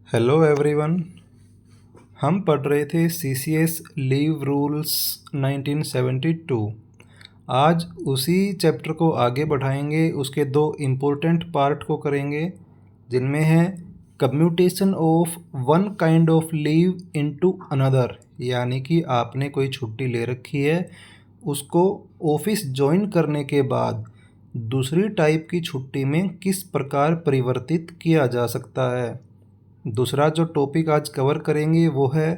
Hello everyone. हम पढ़ रहे थे सीसीएस लीव रूल्स 1972। आज उसी चैप्टर को आगे बढ़ाएंगे। उसके दो इम्पोर्टेंट पार्ट को करेंगे जिनमें है commutation of one kind of leave into another, यानी कि आपने कोई छुट्टी ले रखी है, उसको ऑफिस ज्वाइन करने के बाद दूसरी टाइप की छुट्टी में किस प्रकार परिवर्तित किया जा सकता है। दूसरा जो टॉपिक आज कवर करेंगे वो है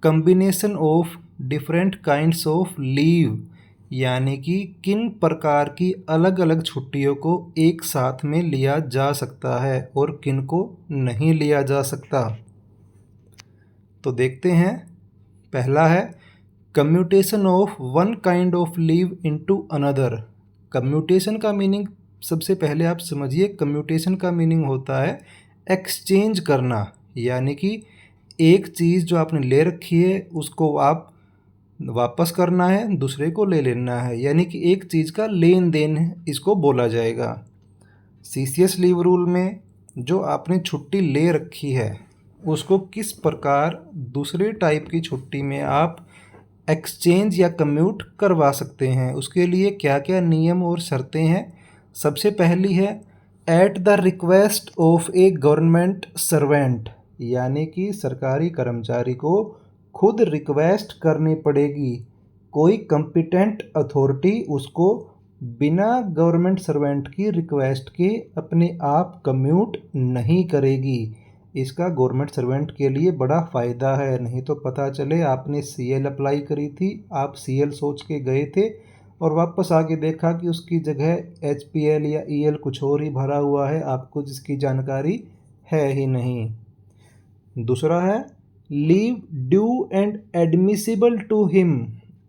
combination of different kinds of leave, यानी कि किन प्रकार की अलग अलग छुट्टियों को एक साथ में लिया जा सकता है और किन को नहीं लिया जा सकता। तो देखते हैं। पहला है commutation of one kind of leave into another. Commutation का मीनिंग सबसे पहले आप समझिए। कम्यूटेशन का मीनिंग होता है एक्सचेंज करना, यानी कि एक चीज़ जो आपने ले रखी है उसको आप वापस करना है, दूसरे को ले लेना है, यानी कि एक चीज़ का लेन देन इसको बोला जाएगा। सीसीएस लीव रूल में जो आपने छुट्टी ले रखी है उसको किस प्रकार दूसरे टाइप की छुट्टी में आप एक्सचेंज या कम्यूट करवा सकते हैं, उसके लिए क्या क्या नियम और शर्तें हैं। सबसे पहली है at the request of A government servant, यानी कि सरकारी कर्मचारी को खुद रिक्वेस्ट करनी पड़ेगी। कोई कॉम्पिटेंट अथॉरिटी उसको बिना गवर्नमेंट सर्वेंट की रिक्वेस्ट के अपने आप कम्यूट नहीं करेगी। इसका गवर्नमेंट सर्वेंट के लिए बड़ा फ़ायदा है। नहीं तो पता चले आपने सीएल अप्लाई करी थी, आप सीएल सोच के गए थे और वापस आके देखा कि उसकी जगह एचपीएल या ईएल कुछ और ही भरा हुआ है, आपको जिसकी जानकारी है ही नहीं। दूसरा है leave due and admissible to him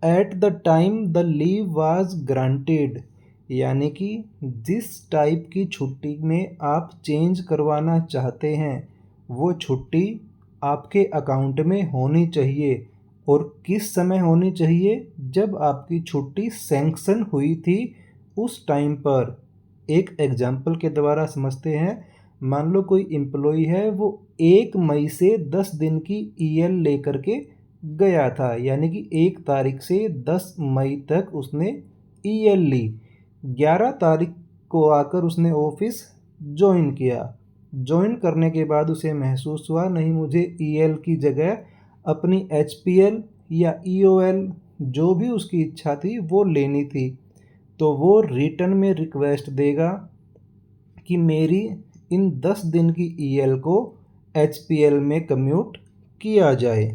at the time the leave was granted, यानी कि जिस टाइप की छुट्टी में आप चेंज करवाना चाहते हैं वो छुट्टी आपके अकाउंट में होनी चाहिए। और किस समय होनी चाहिए? जब आपकी छुट्टी सैंक्शन हुई थी उस टाइम पर। एक एग्जाम्पल के द्वारा समझते हैं। मान लो कोई एम्प्लॉई है, वो 1 मई से 10 दिन की ईएल लेकर के गया था, यानी कि 1 तारीख से 10 मई तक उसने ईएल ली। 11 तारीख को आकर उसने ऑफिस ज्वाइन किया। ज्वाइन करने के बाद उसे महसूस हुआ नहीं, मुझे ईएल की जगह अपनी एचपीएल या ईओएल जो भी उसकी इच्छा थी वो लेनी थी। तो वो रिटर्न में रिक्वेस्ट देगा कि मेरी इन 10 दिन की ईएल को एचपीएल में कम्यूट किया जाए।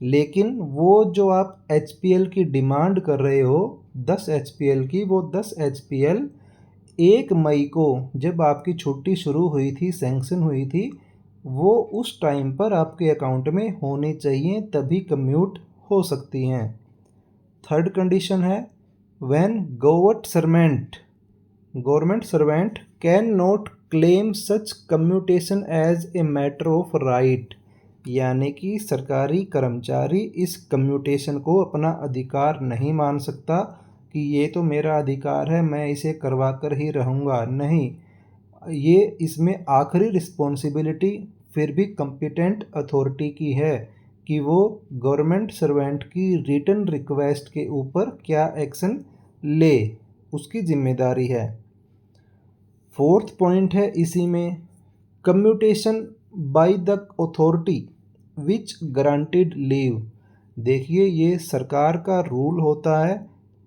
लेकिन वो जो आप एचपीएल की डिमांड कर रहे हो 10 एचपीएल की, वो 10 एचपीएल 1 मई को जब आपकी छुट्टी शुरू हुई थी, सैंक्शन हुई थी, वो उस टाइम पर आपके अकाउंट में होनी चाहिए, तभी कम्यूट हो सकती हैं। थर्ड कंडीशन है when government servant can not claim such commutation as a matter of right, यानी कि सरकारी कर्मचारी इस कम्यूटेशन को अपना अधिकार नहीं मान सकता कि ये तो मेरा अधिकार है, मैं इसे करवा कर ही रहूँगा। नहीं, ये इसमें आखिरी रिस्पॉन्सिबिलिटी फिर भी कॉम्पिटेंट अथॉरिटी की है कि वो गवर्नमेंट सर्वेंट की रिटन रिक्वेस्ट के ऊपर क्या एक्शन ले, उसकी जिम्मेदारी है। फोर्थ पॉइंट है इसी में commutation by the authority which granted leave. देखिए, ये सरकार का रूल होता है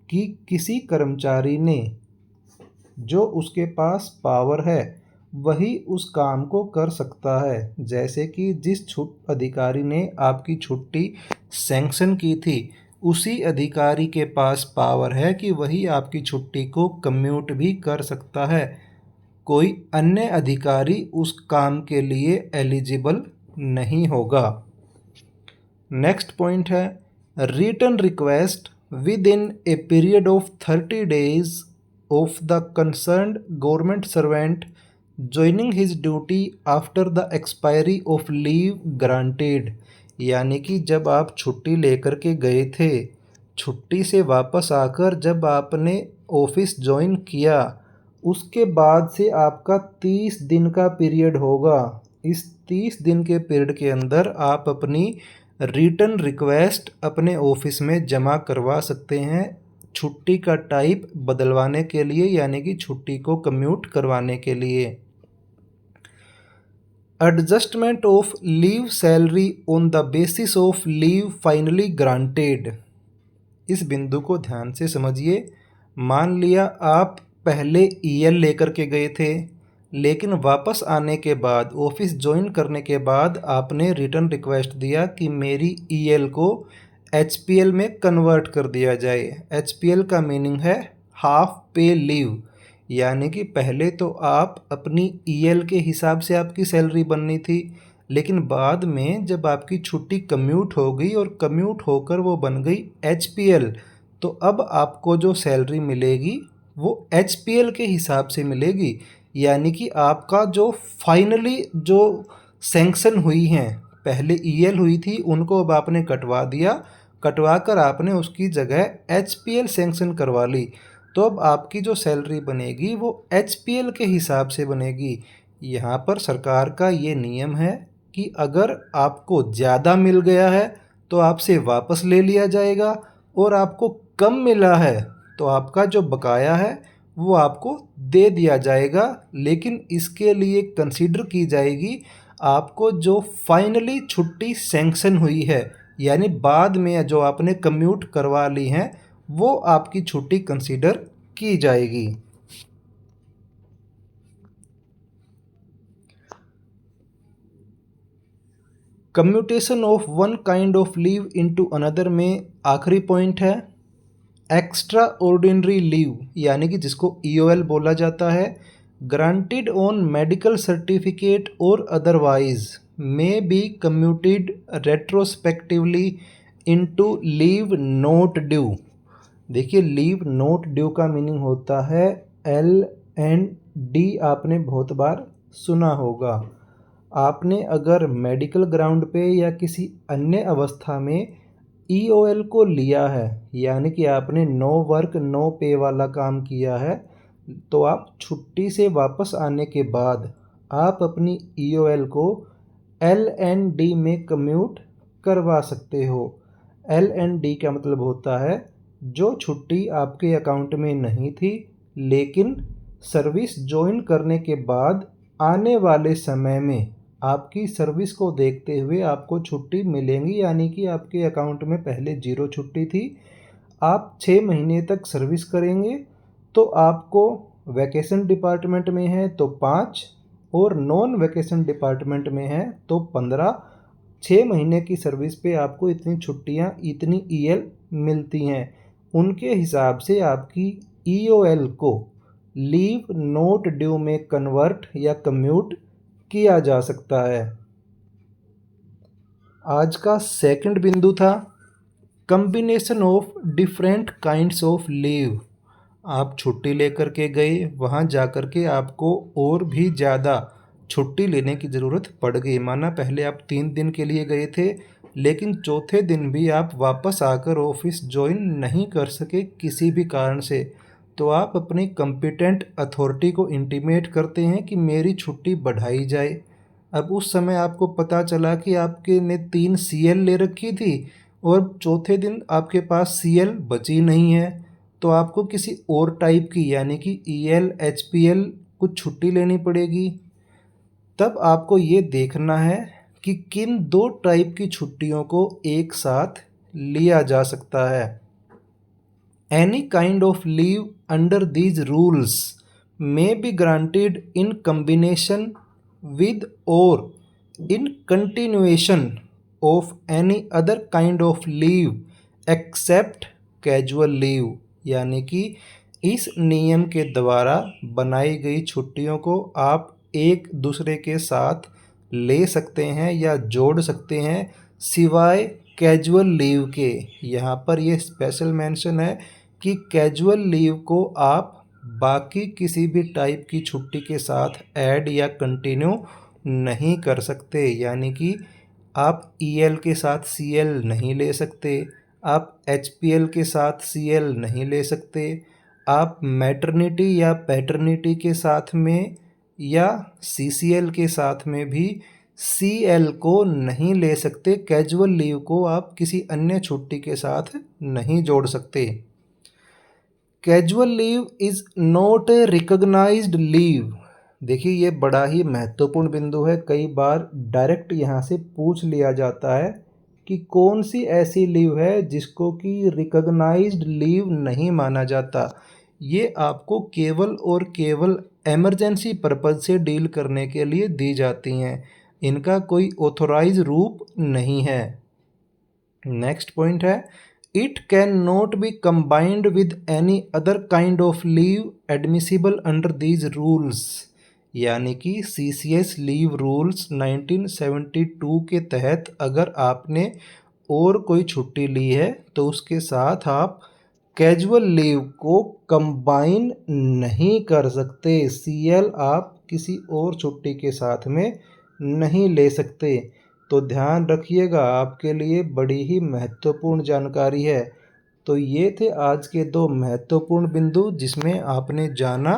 कि किसी कर्मचारी ने, जो उसके पास पावर है वही उस काम को कर सकता है। जैसे कि जिस अधिकारी ने आपकी छुट्टी सैंक्शन की थी उसी अधिकारी के पास पावर है कि वही आपकी छुट्टी को कम्यूट भी कर सकता है। कोई अन्य अधिकारी उस काम के लिए एलिजिबल नहीं होगा। नेक्स्ट पॉइंट है written request within a period of 30 days of the concerned government servant joining his duty after the expiry of leave granted, यानी कि जब आप छुट्टी लेकर के गए थे, छुट्टी से वापस आकर जब आपने ऑफिस ज्वाइन किया, उसके बाद से आपका 30 दिन का पीरियड होगा। इस 30 दिन के पीरियड के अंदर आप अपनी रिटर्न रिक्वेस्ट अपने ऑफिस में जमा करवा सकते हैं छुट्टी का टाइप बदलवाने के लिए, यानी कि छुट्टी को कम्यूट करवाने के लिए। Adjustment of leave salary on the basis of leave finally granted. इस बिंदु को ध्यान से समझिए। मान लिया आप पहले ईएल लेकर के गए थे, लेकिन वापस आने के बाद, ऑफिस ज्वाइन करने के बाद आपने रिटर्न रिक्वेस्ट दिया कि मेरी ईएल को एचपीएल में कन्वर्ट कर दिया जाए। एचपीएल का मीनिंग है हाफ पे लीव, यानी कि पहले तो आप अपनी ईएल के हिसाब से आपकी सैलरी बननी थी, लेकिन बाद में जब आपकी छुट्टी कम्यूट हो गई और कम्यूट होकर वो बन गई एचपीएल, तो अब आपको जो सैलरी मिलेगी वो एचपीएल के हिसाब से मिलेगी। यानी कि आपका जो फाइनली जो सैंक्शन हुई हैं, पहले ईएल हुई थी उनको अब आपने कटवा दिया, कटवा कर आपने उसकी जगह एचपीएल सैंक्शन करवा ली, तो अब आपकी जो सैलरी बनेगी वो एचपीएल के हिसाब से बनेगी। यहाँ पर सरकार का ये नियम है कि अगर आपको ज़्यादा मिल गया है तो आपसे वापस ले लिया जाएगा, और आपको कम मिला है तो आपका जो बकाया है वो आपको दे दिया जाएगा। लेकिन इसके लिए कंसीडर की जाएगी आपको जो फाइनली छुट्टी सैंक्शन हुई है, यानी बाद में जो आपने कम्यूट करवा ली हैं, वो आपकी छुट्टी कंसीडर की जाएगी। Commutation of one kind of leave into another में आखिरी पॉइंट है एक्स्ट्रा ऑर्डिनरी लीव, यानी कि जिसको ईओएल बोला जाता है। ग्रांटेड ऑन मेडिकल सर्टिफिकेट और otherwise may be commuted retrospectively into leave not due. देखिए, लीव नॉट ड्यू का मीनिंग होता है LND। आपने बहुत बार सुना होगा। आपने अगर मेडिकल ग्राउंड पे या किसी अन्य अवस्था में EOL को लिया है, यानी कि आपने नो वर्क नो पे वाला काम किया है, तो आप छुट्टी से वापस आने के बाद आप अपनी EOL को LND में कम्यूट करवा सकते हो। LND का मतलब होता है जो छुट्टी आपके अकाउंट में नहीं थी, लेकिन सर्विस ज्वाइन करने के बाद आने वाले समय में आपकी सर्विस को देखते हुए आपको छुट्टी मिलेंगी, यानी कि आपके अकाउंट में पहले 0 छुट्टी थी, आप 6 महीने तक सर्विस करेंगे तो आपको वैकेशन डिपार्टमेंट में है तो 5 और नॉन वैकेशन डिपार्टमेंट में है तो 15। 6 महीने की सर्विस पे आपको इतनी छुट्टियां, इतनी EL मिलती हैं। उनके हिसाब से आपकी EOL को लीव नॉट ड्यू में कन्वर्ट या कम्यूट किया जा सकता है। आज का सेकंड बिंदु था combination of different kinds of leave. आप छुट्टी लेकर के गए, वहाँ जाकर के आपको और भी ज़्यादा छुट्टी लेने की ज़रूरत पड़ गई। माना पहले आप 3 दिन के लिए गए थे, लेकिन चौथे दिन भी आप वापस आकर ऑफिस ज्वाइन नहीं कर सके किसी भी कारण से, तो आप अपनी कॉम्पिटेंट अथॉरिटी को इंटीमेट करते हैं कि मेरी छुट्टी बढ़ाई जाए। अब उस समय आपको पता चला कि आपके ने 3 CL ले रखी थी और चौथे दिन आपके पास CL बची नहीं है, तो आपको किसी और टाइप की, यानी कि EL HPL कुछ छुट्टी लेनी पड़ेगी। तब आपको ये देखना है कि किन 2 टाइप की छुट्टियों को एक साथ लिया जा सकता है। Any kind of leave under these rules may be granted in combination with or in continuation of any other kind of leave except casual leave, यानी कि इस नियम के द्वारा बनाई गई छुट्टियों को आप एक दूसरे के साथ ले सकते हैं या जोड़ सकते हैं, सिवाय कैजुअल लीव के। यहाँ पर ये स्पेशल मेंशन है कि कैजुअल लीव को आप बाकी किसी भी टाइप की छुट्टी के साथ ऐड या कंटिन्यू नहीं कर सकते। यानी कि आप EL के साथ CL नहीं ले सकते, आप HPL के साथ CL नहीं ले सकते, आप मैटरनिटी या पैटर्निटी के साथ में या CCL के साथ में भी CL को नहीं ले सकते। कैजुअल लीव को आप किसी अन्य छुट्टी के साथ नहीं जोड़ सकते। Casual leave is not a recognised leave. देखिए ये बड़ा ही महत्वपूर्ण बिंदु है। कई बार डायरेक्ट यहाँ से पूछ लिया जाता है कि कौन सी ऐसी लीव है जिसको कि रिकॉग्नाइज्ड लीव नहीं माना जाता। ये आपको केवल और केवल इमरजेंसी पर्पज़ से डील करने के लिए दी जाती हैं। इनका कोई ऑथोराइज रूप नहीं है। नेक्स्ट पॉइंट है, it can not be combined with any other kind of leave admissible under these rules. यानी कि CCS लीव रूल्स 1972 के तहत अगर आपने और कोई छुट्टी ली है तो उसके साथ आप कैजुअल लीव को कंबाइन नहीं कर सकते। CL आप किसी और छुट्टी के साथ में नहीं ले सकते। तो ध्यान रखिएगा, आपके लिए बड़ी ही महत्वपूर्ण जानकारी है। तो ये थे आज के 2 महत्वपूर्ण बिंदु जिसमें आपने जाना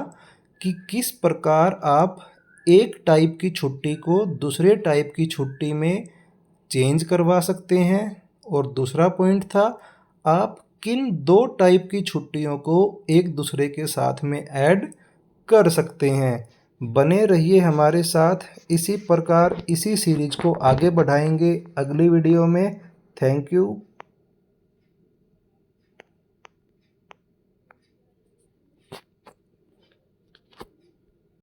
कि किस प्रकार आप एक टाइप की छुट्टी को दूसरे टाइप की छुट्टी में चेंज करवा सकते हैं। और दूसरा पॉइंट था, आप किन 2 टाइप की छुट्टियों को एक दूसरे के साथ में ऐड कर सकते हैं। बने रहिए हमारे साथ, इसी प्रकार इसी सीरीज को आगे बढ़ाएंगे अगली वीडियो में। Thank you.